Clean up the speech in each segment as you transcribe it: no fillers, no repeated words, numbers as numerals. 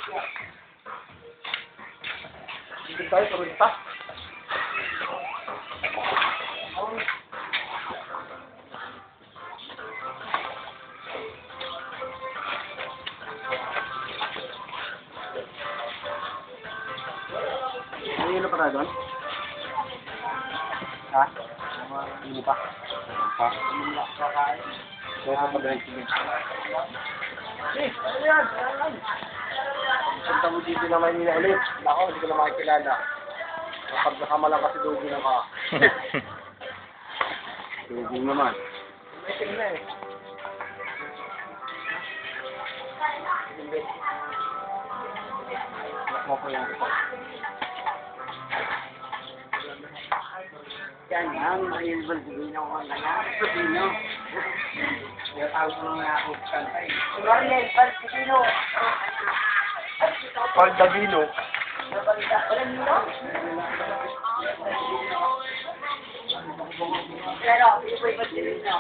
Dito tayo, turista. May ilo pa tayo doon? Ha? Ilo pa? Ha? Kaya sa pag-rent sige. Ano yan? Punta mo dito na Maynila ulit. Ako, hindi ko na makikilala. Kapag nakamalang kasi dugi na ka. Dugi naman. May tingin eh. Anak mo po yan. Yan lang, may balbino ko na lang. Balbino. Kaya tawag mo nga ako kantay. Mariel, balbino. Paldabino. Walang nilo? Pero, ito po yung balbino.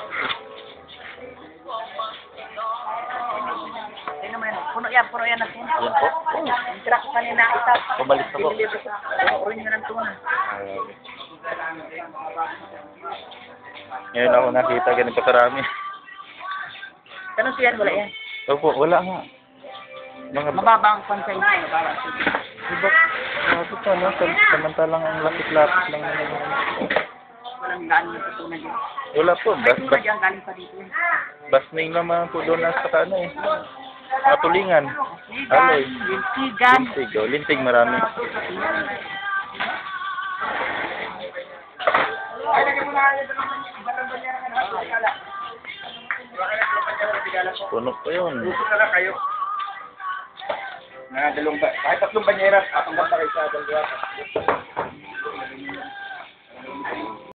Tingnan mo yan. Puno yan natin. Yan po. Yung truck kanina, isa. Pabalik na po. Puno nyo ng tuna. Ngayon ako nakita ganito karami. Tanong siyan, wala yan. Opo, wala nga. Mga Mababa ang pansay mo. iba. Bakit ano? Samantalang ang lapit-lapit lang naman. Walang galing yung tuna dyan. Wala po. May tuna dyan galing pa dito. Basning naman po doon sa ano eh. Mga tulingan. Aloy. Lintigan. Lintig. Oh, lintig marami. Puno po yun. Gusto na lang kayo. Kahit tatlong banyeras, atong basta kayo sa dalawa.